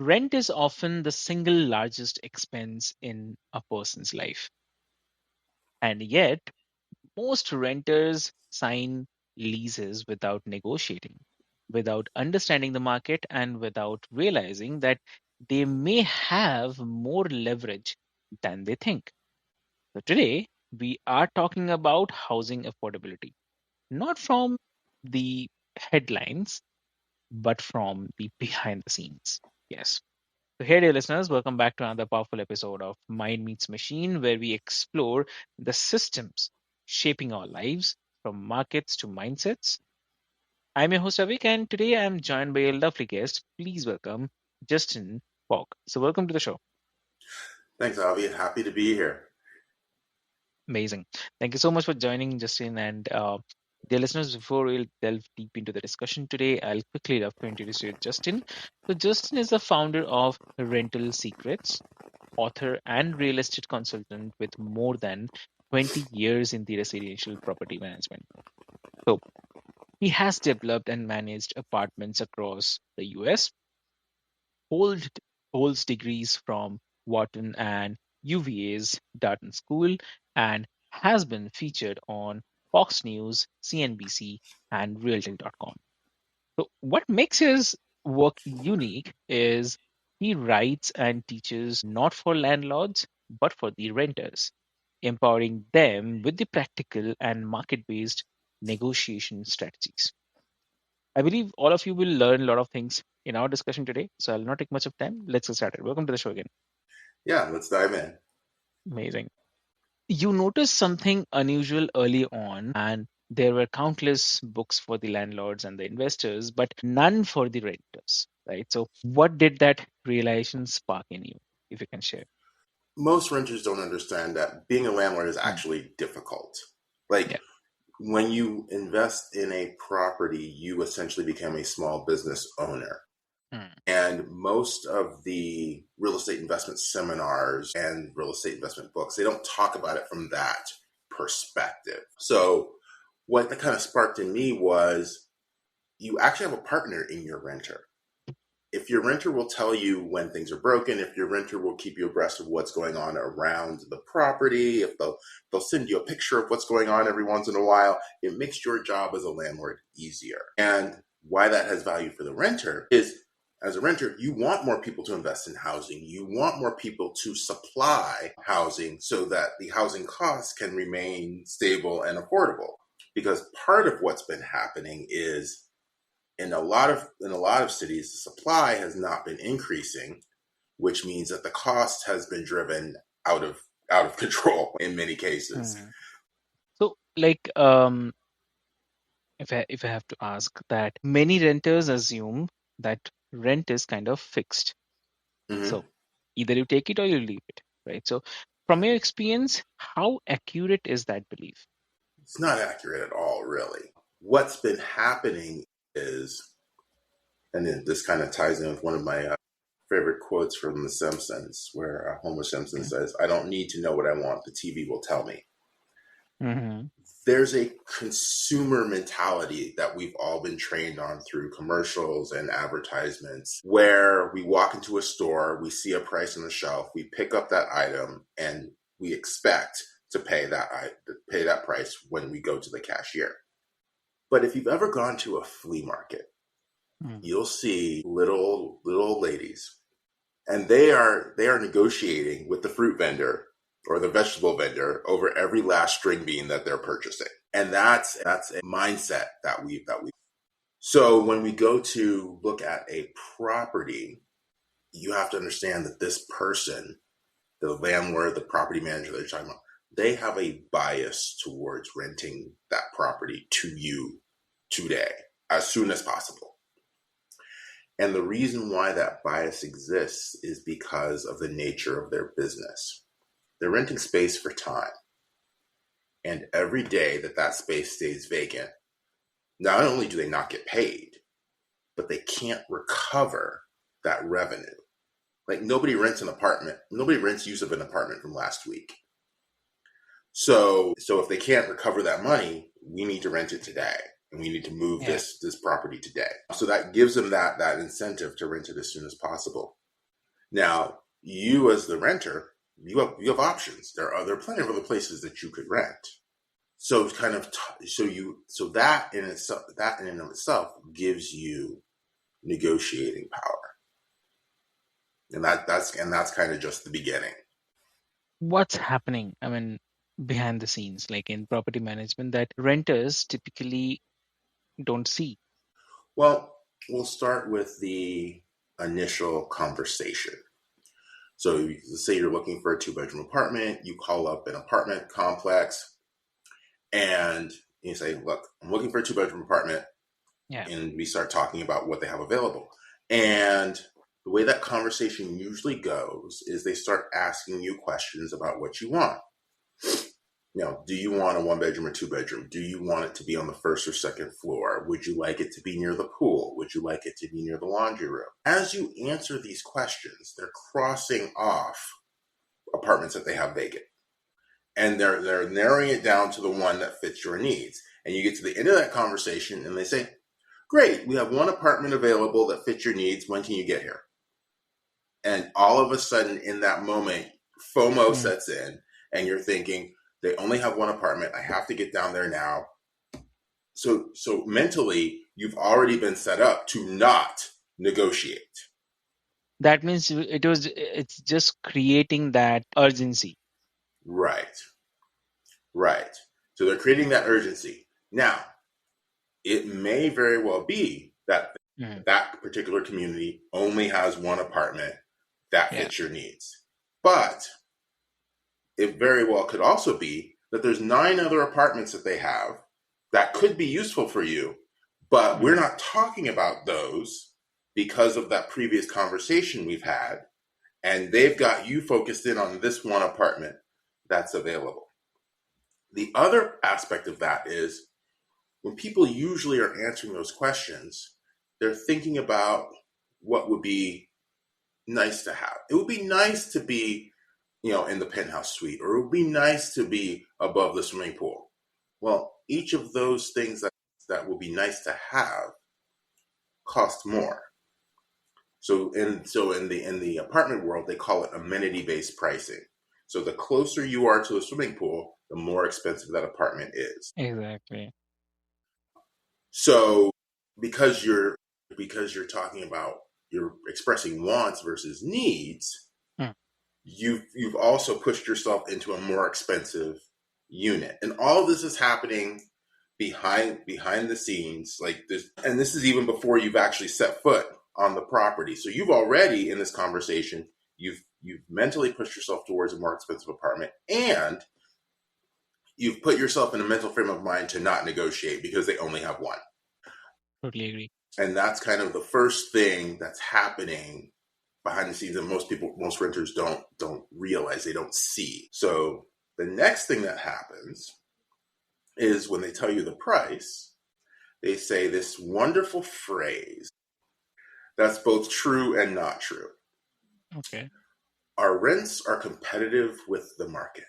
Rent is often the single largest expense in a person's life. And yet, most renters sign leases without negotiating, without understanding the market, and without realizing that they may have more leverage than they think. So, today, we are talking about housing affordability, not from the headlines, but from the behind the scenes. Yes. So, hey, dear listeners, welcome back to another powerful episode of Mind Meets Machine, where we explore the systems shaping our lives from markets to mindsets. I'm your host, Avik, and today I'm joined by a lovely guest. Please welcome Justin Falk. So, welcome to the show. Thanks, Avi. Happy to be here. Amazing. Thank you so much for joining, Justin. And dear listeners, before we'll delve deep into the discussion today, I'll quickly love to introduce you to Justin. So, Justin is the founder of Rental Secrets, author and real estate consultant with more than 20 years in the residential property management. So, he has developed and managed apartments across the US, hold, holds degrees from Wharton and UVA's Darton School, and has been featured on Fox News, CNBC, and Realty.com. So, what makes his work unique is he writes and teaches not for landlords, but for the renters, empowering them with the practical and market based negotiation strategies. I believe all of you will learn a lot of things in our discussion today, so I'll not take much of time. Let's get started. Welcome to the show again. Yeah, let's dive in. Amazing. You noticed something unusual early on, and there were countless books for the landlords and the investors, but none for the renters, right? So, what did that realization spark in you, if you can share? Most renters don't understand that being a landlord is Mm. actually difficult. Like Yeah. when you invest in a property, you essentially become a small business owner. Mm. And most of the real estate investment seminars and real estate investment books, they don't talk about it from that perspective. So, what that kind of sparked in me was you actually have a partner in your renter. If your renter will tell you when things are broken, if your renter will keep you abreast of what's going on around the property, if they'll send you a picture of what's going on every once in a while, it makes your job as a landlord easier. And why that has value for the renter is, as a renter, you want more people to invest in housing. You want more people to supply housing so that the housing costs can remain stable and affordable. Because part of what's been happening is in a lot of cities, the supply has not been increasing, which means that the cost has been driven out of control in many cases. Mm. So, if I have to ask that, many renters assume that rent is kind of fixed. Mm-hmm. So, either you take it or you leave it, right? So, from your experience, how accurate is that belief? It's not accurate at all, really. What's been happening is, and then this kind of ties in with one of my favorite quotes from The Simpsons, where Homer Simpson Okay. says, "I don't need to know what I want; the TV will tell me." Mm-hmm. There's a consumer mentality that we've all been trained on through commercials and advertisements where we walk into a store, we see a price on the shelf, we pick up that item, and we expect to pay that price when we go to the cashier. But if you've ever gone to a flea market, Mm. you'll see little old ladies, and they are negotiating with the fruit vendor or the vegetable vendor over every last string bean that they're purchasing. And that's a mindset that we. So when we go to look at a property, you have to understand that this person, the landlord, the property manager that you're talking about, they have a bias towards renting that property to you today as soon as possible. And the reason why that bias exists is because of the nature of their business. They're renting space for time. And every day that space stays vacant, not only do they not get paid, but they can't recover that revenue. Like nobody rents use of an apartment from last week. So if they can't recover that money, we need to rent it today. And we need to move Yeah. this property today. So that gives them that incentive to rent it as soon as possible. Now, you as the renter, you have options. There are plenty of other places that you could rent. So kind of so that in and of itself gives you negotiating power, and that's kind of just the beginning. What's happening, I mean, behind the scenes, like in property management, that renters typically don't see? Well, we'll start with the initial conversation. So let's say you're looking for a 2-bedroom apartment. You call up an apartment complex and you say, look, I'm looking for a 2-bedroom apartment. Yeah. And we start talking about what they have available. And the way that conversation usually goes is they start asking you questions about what you want. Do you want a 1-bedroom or 2-bedroom? Do you want it to be on the first or second floor? Would you like it to be near the pool? Would you like it to be near the laundry room? As you answer these questions, they're crossing off apartments that they have vacant. And they're narrowing it down to the one that fits your needs. And you get to the end of that conversation and they say, great, we have one apartment available that fits your needs. When can you get here? And all of a sudden in that moment, FOMO Mm. sets in and you're thinking, they only have one apartment. I have to get down there now. So mentally, you've already been set up to not negotiate. That means it's just creating that urgency. Right. Right. So they're creating that urgency. Now, it may very well be that Mm. that particular community only has one apartment that Yeah. fits your needs. But it very well could also be that there's 9 other apartments that they have that could be useful for you, but we're Mm. not talking about those because of that previous conversation we've had, and they've got you focused in on this one apartment that's available. The other aspect of that is when people usually are answering those questions, they're thinking about what would be nice to have. It would be nice to be, in the penthouse suite, or it would be nice to be above the swimming pool. Well, each of those things that would be nice to have cost more. So in the apartment world, they call it amenity based pricing. So the closer you are to a swimming pool, the more expensive that apartment is. Exactly. So because you're talking about you're expressing wants versus needs, Mm. you've also pushed yourself into a more expensive unit, and all of this is happening behind the scenes, like this. And this is even before you've actually set foot on the property. So you've already in this conversation, you've mentally pushed yourself towards a more expensive apartment, and you've put yourself in a mental frame of mind to not negotiate because they only have one. Totally agree. And that's kind of the first thing that's happening behind the scenes that most renters don't realize, they don't see. So the next thing that happens is when they tell you the price, they say this wonderful phrase that's both true and not true. Okay. Our rents are competitive with the market.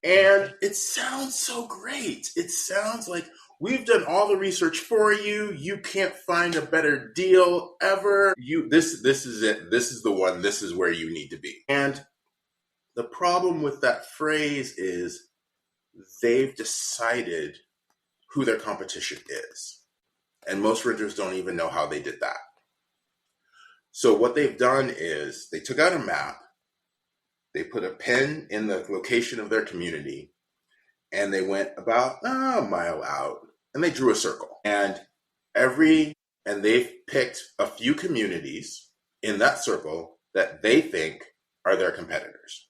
And Okay. it sounds so great. It sounds like we've done all the research for you. You can't find a better deal ever. This is it. This is the one. This is where you need to be. And the problem with that phrase is they've decided who their competition is. And most renters don't even know how they did that. So what they've done is they took out a map, they put a pin in the location of their community, and they went about a mile out and they drew a circle. And they've picked a few communities in that circle that they think are their competitors.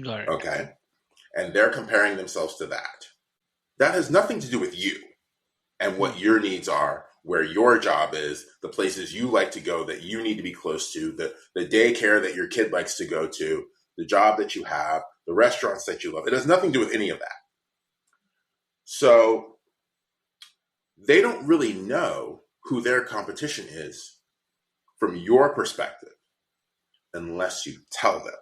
Got it. Okay. And they're comparing themselves to that. That has nothing to do with you and Mm. what your needs are, where your job is, the places you like to go that you need to be close to, the daycare that your kid likes to go to, the job that you have, the restaurants that you love. It has nothing to do with any of that. So they don't really know who their competition is from your perspective unless you tell them.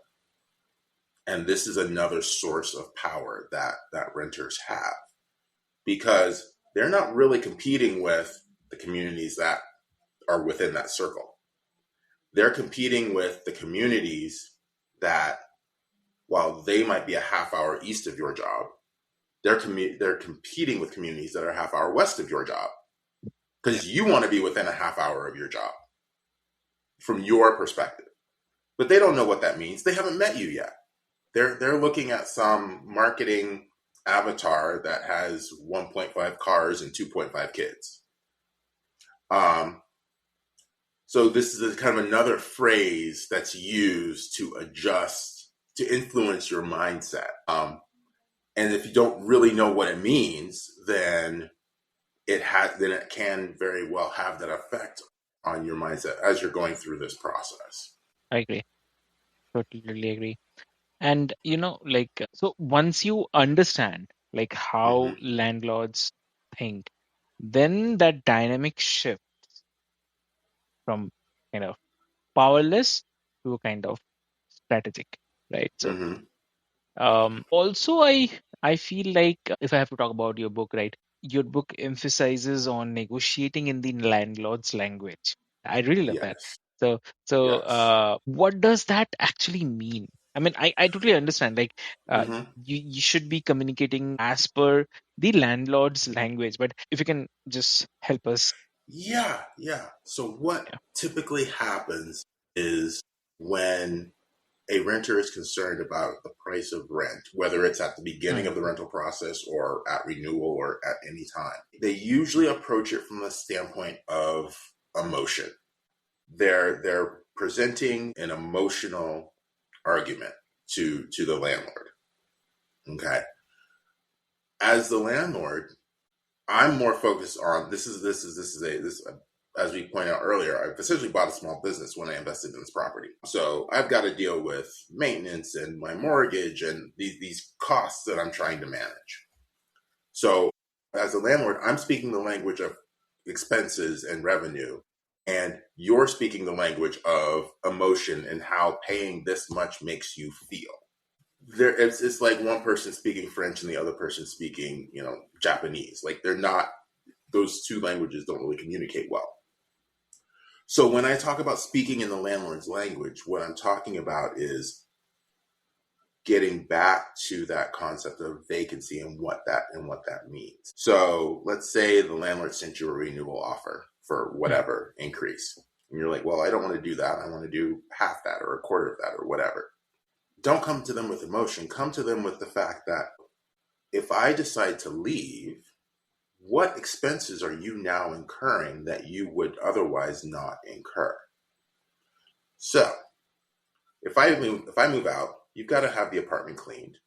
And this is another source of power that renters have, because they're not really competing with the communities that are within that circle. They're competing with the communities that, while they might be a half hour east of your job, they're competing with communities that are a half hour west of your job Yeah, because you want to be within a half hour of your job from your perspective. But they don't know what that means. They haven't met you yet. They're looking at some marketing avatar that has 1.5 cars and 2.5 kids. Um, so this is kind of another phrase that's used to adjust, to influence your mindset. And if you don't really know what it means, then it can very well have that effect on your mindset as you're going through this process. I agree. Totally agree. And so once you understand like how Mm-hmm. landlords think, then that dynamic shift from kind of powerless to kind of strategic, right? So Mm-hmm. also I feel like if I have to talk about your book, right? Your book emphasizes on negotiating in the landlord's language. I really love that. Yes. Yes. What does that actually mean? I mean, I totally understand. Like, Mm-hmm. you should be communicating as per the landlord's language, but if you can just help us. Yeah. Yeah. So what Yeah. typically happens is when a renter is concerned about the price of rent, whether it's at the beginning of the Mm, rental process or at renewal or at any time, they usually approach it from the standpoint of emotion. They're presenting an emotional argument to the landlord. Okay. As the landlord, I'm more focused on this as we pointed out earlier, I've essentially bought a small business when I invested in this property. So I've got to deal with maintenance and my mortgage and these costs that I'm trying to manage. So as a landlord, I'm speaking the language of expenses and revenue, and you're speaking the language of emotion and how paying this much makes you feel. It's like one person speaking French and the other person speaking, Japanese. Like they're not, those two languages don't really communicate well. So when I talk about speaking in the landlord's language, what I'm talking about is getting back to that concept of vacancy and what that means. So let's say the landlord sent you a renewal offer for mm, whatever increase. And you're like, well, I don't want to do that. I want to do half that or a quarter of that or whatever. Don't come to them with emotion. Come to them with the fact that if I decide to leave, what expenses are you now incurring that you would otherwise not incur? So if I move out, you've got to have the apartment cleaned.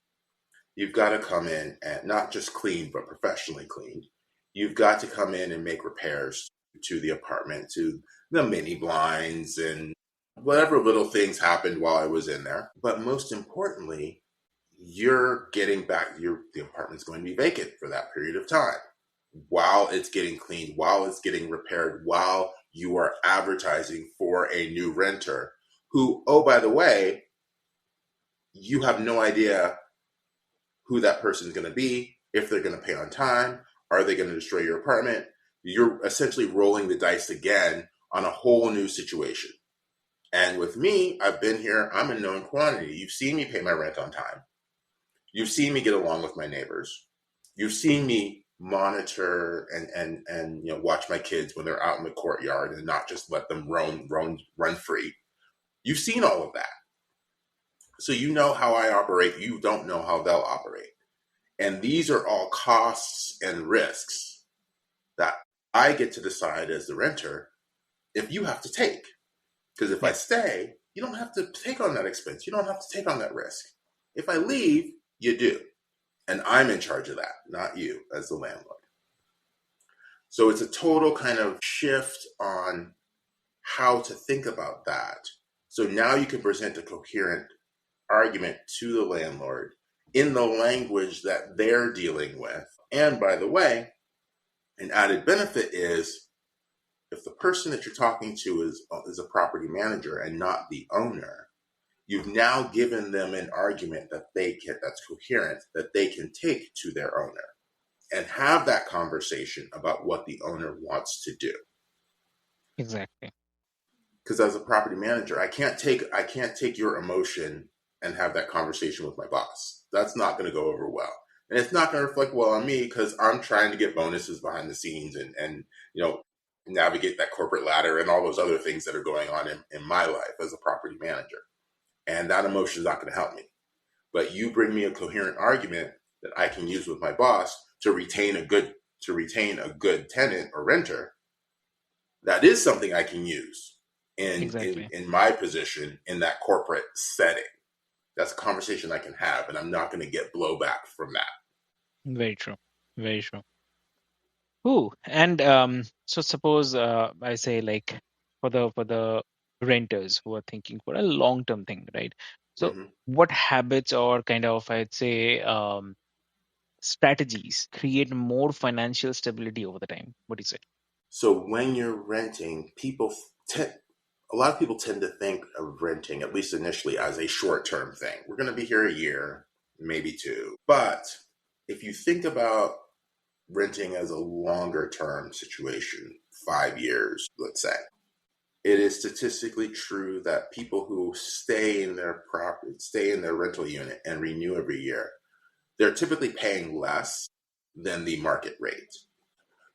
You've got to come in and not just cleaned, but professionally cleaned. You've got to come in and make repairs to the apartment, to the mini blinds and whatever little things happened while I was in there. But most importantly, you're getting back the apartment's going to be vacant for that period of time while it's getting cleaned, while it's getting repaired, while you are advertising for a new renter who, oh, by the way, you have no idea who that person is going to be, if they're going to pay on time, are they going to destroy your apartment? You're essentially rolling the dice again on a whole new situation. And with me, I've been here, I'm a known quantity. You've seen me pay my rent on time. You've seen me get along with my neighbors. You've seen me monitor and watch my kids when they're out in the courtyard and not just let them run free. You've seen all of that. So you know how I operate. You don't know how they'll operate. And these are all costs and risks that I get to decide as the renter if you have to take. Because if I yeah, stay, you don't have to take on that expense. You don't have to take on that risk. If I leave, you do. And I'm in charge of that, not you as the landlord. So it's a total kind of shift on how to think about that. So now you can present a coherent argument to the landlord in the language that they're dealing with. And by the way, an added benefit is if the person that you're talking to is a property manager and not the owner, you've now given them an argument that's coherent that they can take to their owner and have that conversation about what the owner wants to do. exactly. because as a property manager, I can't take your emotion and have that conversation with my boss. That's not going to go over well, and it's not going to reflect well on me because I'm trying to get bonuses behind the scenes and navigate that corporate ladder and all those other things that are going on in my life as a property manager. And that emotion is not going to help me. But you bring me a coherent argument that I can use with my boss to retain a good tenant or renter. That is something I can use in in Exactly. in my position in that corporate setting. That's a conversation I can have, and I'm not going to get blowback from that. Very true. Very true. Ooh, and so suppose I say like for the renters who are thinking for a long-term thing, right? So Mhm. what habits or kind of I'd say strategies create more financial stability over the time? What do you say? So when you're renting, a lot of people tend to think of renting, at least initially, as a short-term thing. We're going to be here a year, maybe two. But if you think about renting as a longer term situation, 5 years, let's say, it is statistically true that people who stay in their rental unit and renew every year, they're typically paying less than the market rate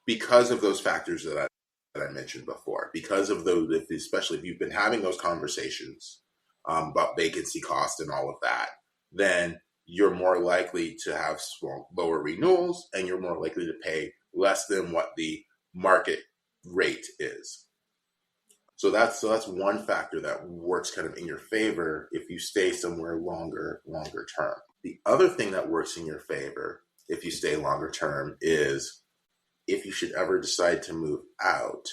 because of those factors that I mentioned before. Because of those, especially if you've been having those conversations about vacancy cost and all of that, then you're more likely to have lower renewals, and you're more likely to pay less than what the market rate is. So that's one factor that works kind of in your favor if you stay somewhere longer term. The other thing that works in your favor if you stay longer term is if you should ever decide to move out,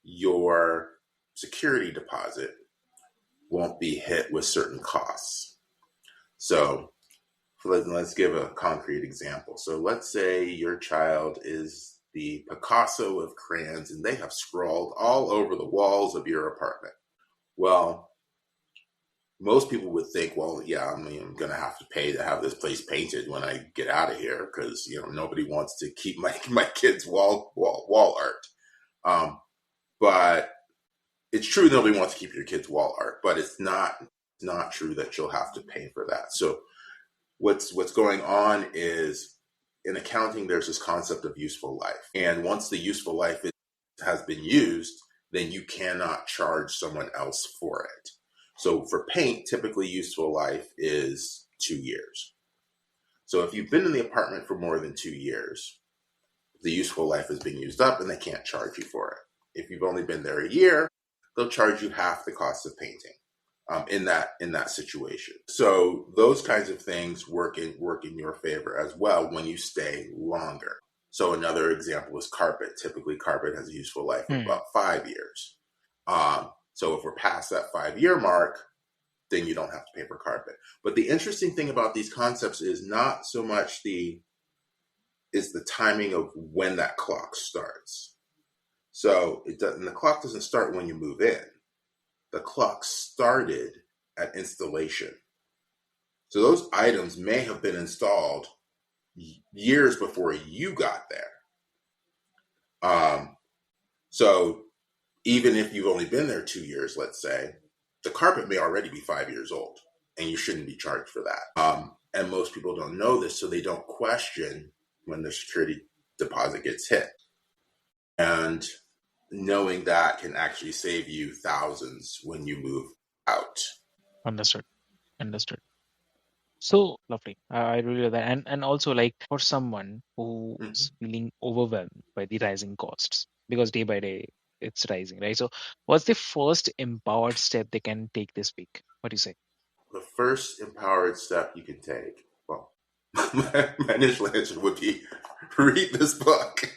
your security deposit won't be hit with certain costs. So let's give a concrete example. So let's say your child is the Picasso of crayons and they have scrawled all over the walls of your apartment. Well, most people would think, well, yeah, I mean, I'm going to have to pay to have this place painted when I get out of here because nobody wants to keep my kids' wall art. But it's true nobody wants to keep your kids' wall art, but it's not true that you'll have to pay for that. So what's going on is in accounting there's this concept of useful life, and once the useful life has been used, then you cannot charge someone else for it. So for paint, typically useful life is 2 years. So if you've been in the apartment for more than 2 years, the useful life has been used up and they can't charge you for it. If you've only been there a year, they'll charge you half the cost of painting in that situation. So those kinds of things work in your favor as well when you stay longer. So another example is carpet. Typically, carpet has a useful life of Hmm. about 5 years. So if we're past that 5 year mark, then you don't have to pay for carpet. But the interesting thing about these concepts is not so much the timing of when that clock starts. So the clock doesn't start when you move in. The clock started at installation. So those items may have been installed years before you got there. Um, so even if you've only been there 2 years, let's say, the carpet may already be 5 years old, and you shouldn't be charged for that. And most people don't know this, so they don't question when their security deposit gets hit. And knowing that can actually save you thousands when you move out. Understood. Understood. So lovely. I really love that. And also like for someone Mhm. who's feeling overwhelmed by the rising costs, because day by day it's rising, right? So what's the first empowered step they can take this week? What do you say? The first empowered step you can take, well, my initial answer would be read this book,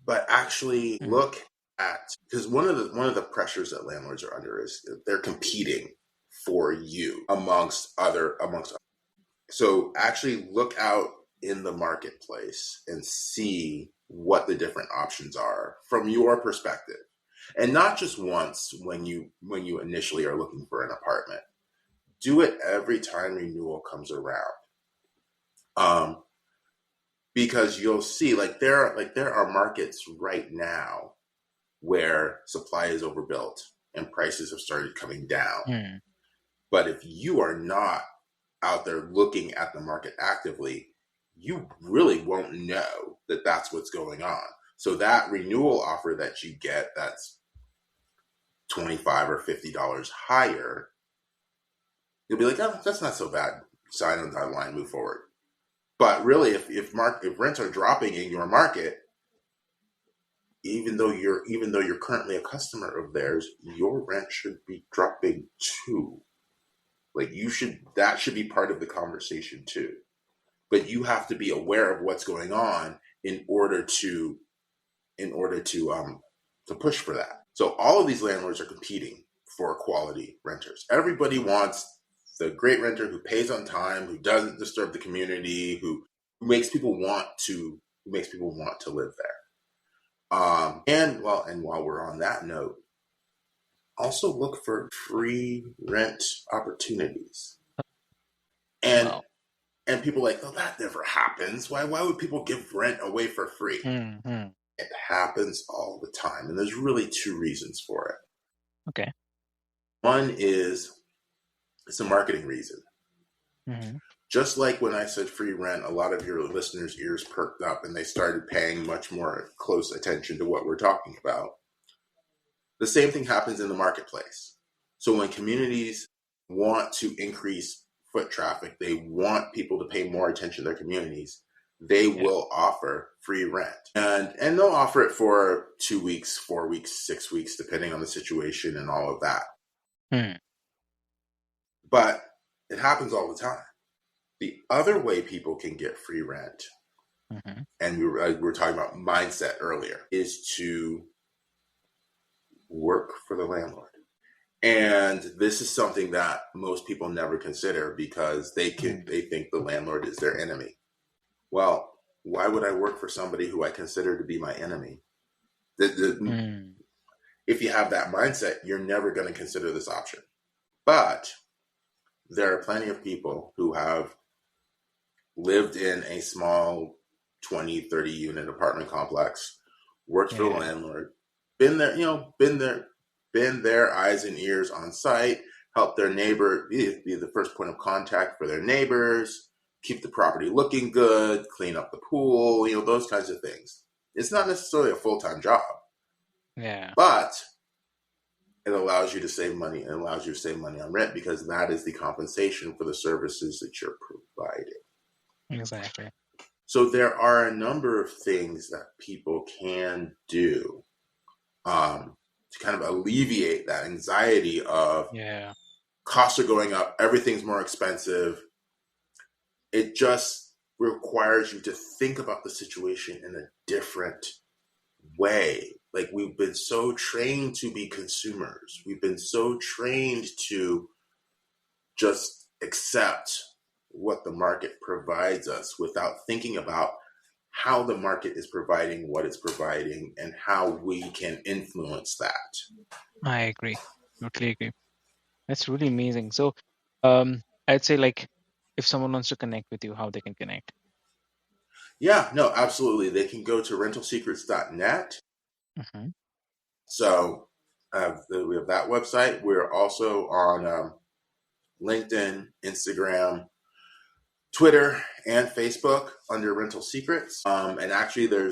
but actually Mhm. look at, because one of the pressures that landlords are under is they're competing for you amongst. So actually look out in the marketplace and see what the different options are from your perspective, and not just once when you initially are looking for an apartment. Do it every time renewal comes around. Um, because you'll see, like there are markets right now where supply is overbuilt and prices have started coming down. Hmm. But if you are not out there looking at the market actively, you really won't know that that's what's going on. So that renewal offer that you get that's $25 or $50 higher, you'll be like, oh, that's not so bad. Sign on the dotted line, move forward. But really, if rents are dropping in your market, even though you're currently a customer of theirs, your rent should be dropping too. Like that should be part of the conversation too. But you have to be aware of what's going on in order to push for that. So all of these landlords are competing for quality renters. Everybody wants the great renter who pays on time, who doesn't disturb the community, who makes people want to live there. And while we're on that note, also look for free rent opportunities. And Wow. and people are like, oh, that never happens. Why would people give rent away for free? Hmm. Hmm. It happens all the time, and there's really two reasons for it. Okay. One is it's a marketing reason. Hmm. Just like when I said free rent, a lot of your listeners' ears perked up and they started paying much more close attention to what we're talking about. The same thing happens in the marketplace. So when communities want to increase foot traffic, they want people to pay more attention to their communities, they Yeah. will offer free rent. And they'll offer it for 2 weeks, 4 weeks, 6 weeks, depending on the situation and all of that. Hmm. But it happens all the time. The other way people can get free rent, Hmm. and we were talking about mindset earlier, is to work for the landlord. And this is something that most people never consider because they Hmm. think the landlord is their enemy. Well, why would I work for somebody who I consider to be my enemy? Hmm. If you have that mindset, you're never going to consider this option. But there are plenty of people who have lived in a small 20, 30 unit apartment complex, worked for the Yeah. landlord, been there, been their eyes and ears on site, help their neighbor, be the first point of contact for their neighbors, keep the property looking good, clean up the pool, those kinds of things. It's not necessarily a full-time job, Yeah. but it allows you to save money and allows you to save money on rent because that is the compensation for the services that you're providing. Exactly. So there are a number of things that people can do to kind of alleviate that anxiety of Yeah. costs are going up, everything's more expensive. It just requires you to think about the situation in a different way. Like we've been so trained to be consumers. We've been so trained to just accept what the market provides us without thinking about how the market is providing what it's providing and how we can influence that. I agree. Totally agree. That's really amazing. So, I'd say like if someone wants to connect with you, how they can connect. Yeah, no, absolutely. They can go to rentalsecrets.net. Hmm. So we have that website. We're also on LinkedIn, Instagram, Twitter, and Facebook under Rental Secrets. And actually, where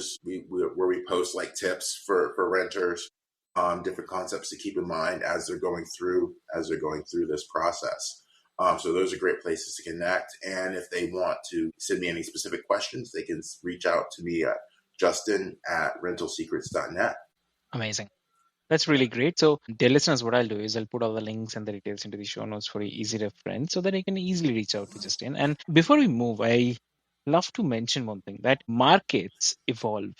we post like tips for renters, different concepts to keep in mind as they're going through this process. So those are great places to connect. And if they want to send me any specific questions, they can reach out to me at justin@rentalsecrets.net. Amazing. That's really great. So, dear listeners, what I'll do is I'll put all the links and the details into the show notes for easy reference so that you can easily reach out to Justin. And before we move, I love to mention one thing that markets evolve,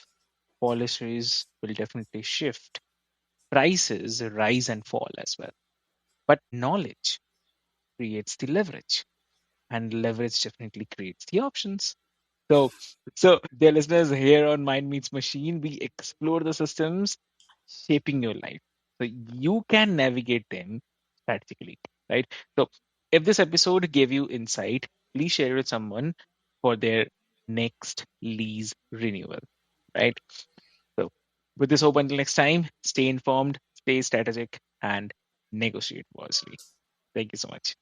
policies will definitely shift, prices rise and fall as well. But knowledge creates the leverage, and leverage definitely creates the options. So, dear listeners, here on Mind Meets Machine, we explore the systems shaping your life so you can navigate them strategically, right? So, if this episode gave you insight, please share it with someone for their next lease renewal, right? So, with this hope, until next time, stay informed, stay strategic, and negotiate wisely. Thank you so much.